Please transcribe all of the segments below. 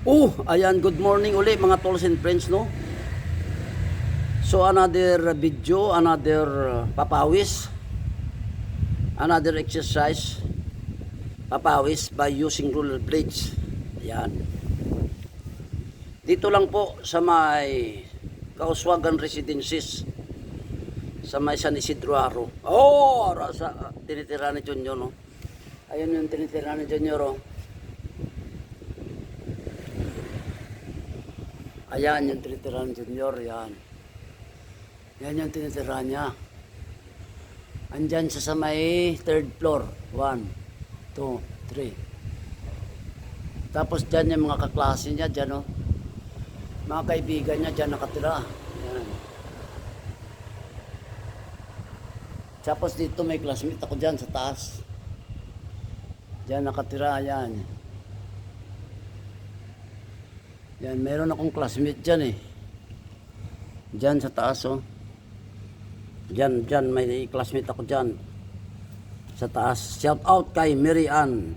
Oh, ayan, good morning uli mga tolls and friends, no? So another video, another papawis, another exercise, papawis by using roller blades. Ayan. Dito lang po sa may Kauswagan Residences, sa may San Isidro Aro. Oh, sa tinitira ni Junior, no? Ayun yung tinitira ni Junior, oh. Ayan yung tinitira ni Junior, yan. Yan yung tinitira niya. Andyan sa may third floor. 1, 2, 3. Tapos dyan yung mga kaklase niya, dyan, oh. Mga kaibigan niya dyan nakatira. Yan. Tapos dito may classmate ako dyan sa taas. Dyan nakatira, yan. Yan, meron akong classmate dyan, eh. Dyan sa taas, oh. Dyan, may classmate ako dyan. Sa taas. Shout out kay Mary Ann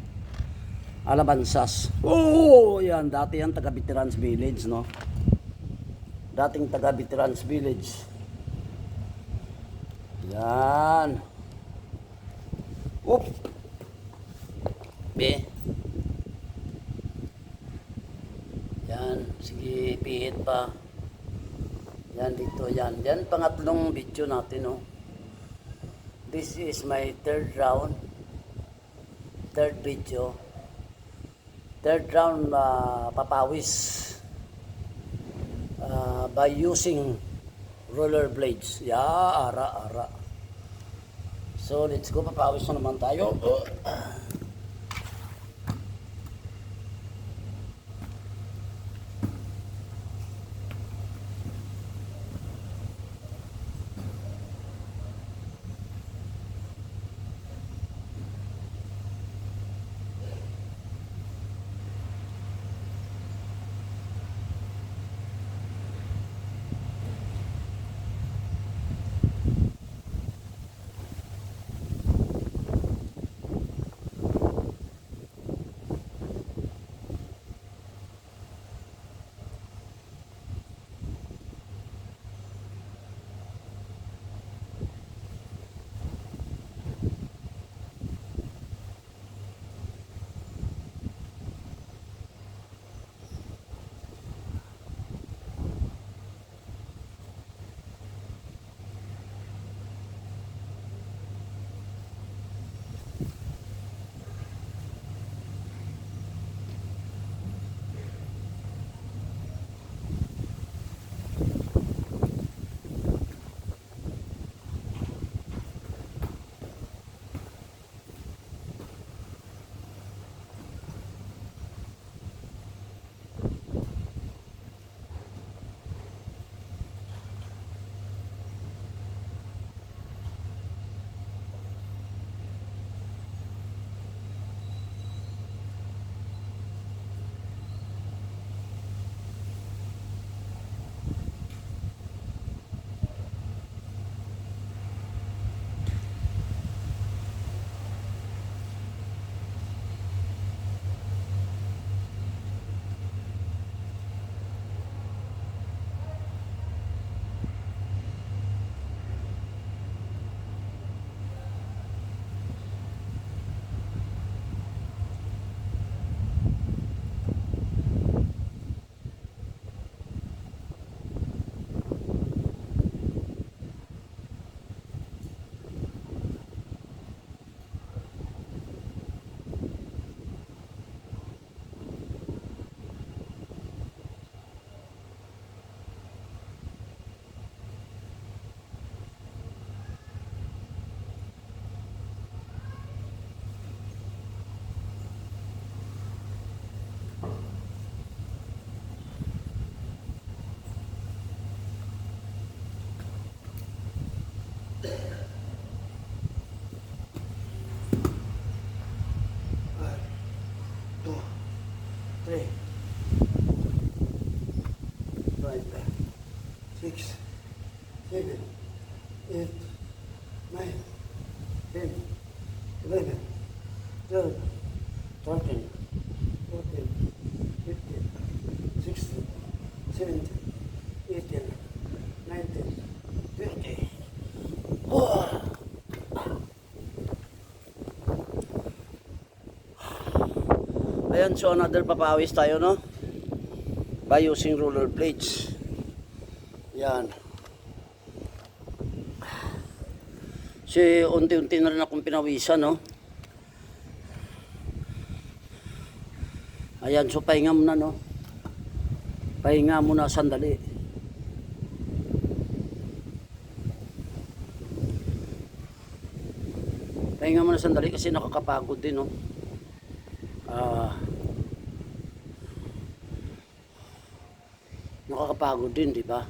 Alabansas. Oh, yan. Dati yan, taga Veterans Village, no? Dating taga Veterans Village. Yan. Oop. Be. Yan, sige, pihit pa. Yan, dito, yan. Yan, pangatlong video natin, no? This is my third round. Third video. Third round, papawis. By using roller blades. Yeah, ara. So, let's go. Papawis na naman tayo. Three, 5, 6, 7, 8, 9, 10, 11, 12, 13, 14, 15, 17, 18, 19, 20. Oh. Ayan, so another papawis tayo, no? By using roller blades. Yan. Kasi unti-unti na rin akong pinawisan, no? Ayan, so pahinga muna, no? Pahinga muna sandali. Pahinga muna sandali kasi nakakapagod din, no? Nakakapagod din, di ba?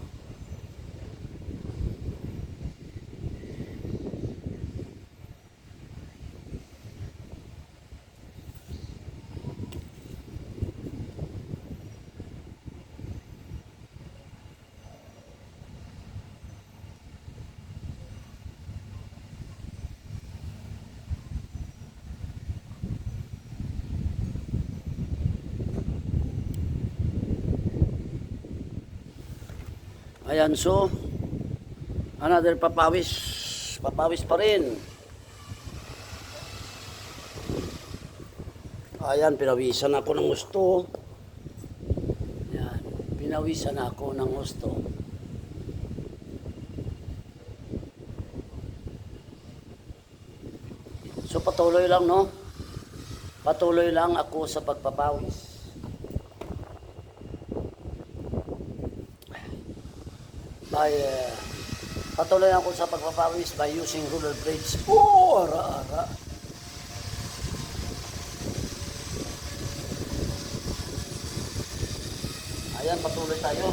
Ayan, so another papawis. Papawis pa rin. Ayan, pinawisan ako ng gusto. Ayan, pinawisan ako ng gusto. So patuloy lang, no? Patuloy lang ako sa pagpapawis. Patuloy ako sa pagpapawis by using roller blades. Oh, ara-ara. Ayan, patuloy tayo.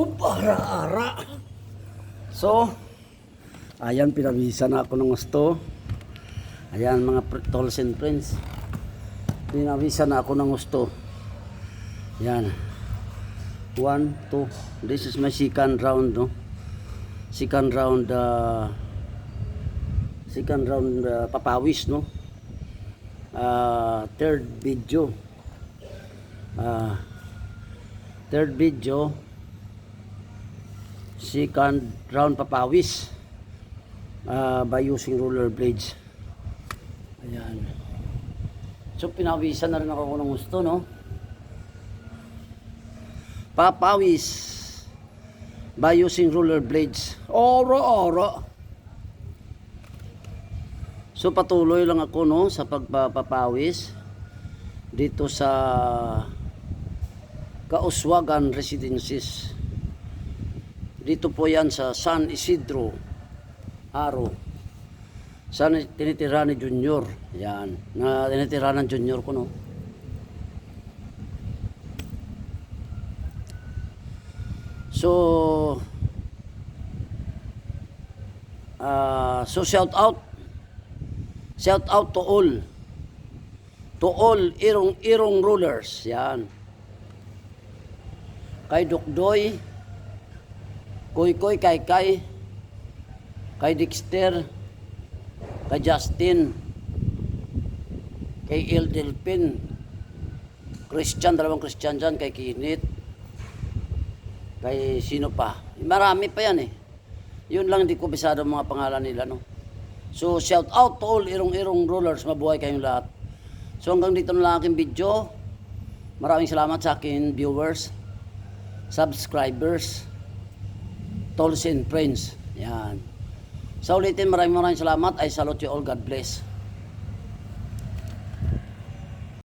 Para-ara. So, ayan, pinawisan na ako ng gusto. Ayan, mga tolls and friends. Pinawisan na ako ng gusto. Ayan. 1, 2. This is my second round, no? Second round, papawis, no? Third video. Third video. Second round papawis. By using roller blades. Ayan. So pinawisan na rin ako ng gusto, no? Papawis by using roller blades. Oro. So patuloy lang ako, no, sa pagpapawis dito sa Kauswagan Residences. Dito po yan sa San Isidro Aro. San tinitira ni Junior. Yan. Na tinitira ng Junior ko, no. So shout out to all irong rulers. Yan. Kay Dukdoy, Koy, kay Dexter, kay Justin, kay El Delpin, dalawang Christian dyan, kay Kinit, kay sino pa. Marami pa yan eh. Yun lang, hindi ko bisado mga pangalan nila, no. So shout out to all irong rulers. Mabuhay kayong lahat. So hanggang dito na lang aking video. Maraming salamat sa akin viewers, subscribers, tolls and friends. Yan. Sa ulitin, maraming salamat. I salute you all. God bless.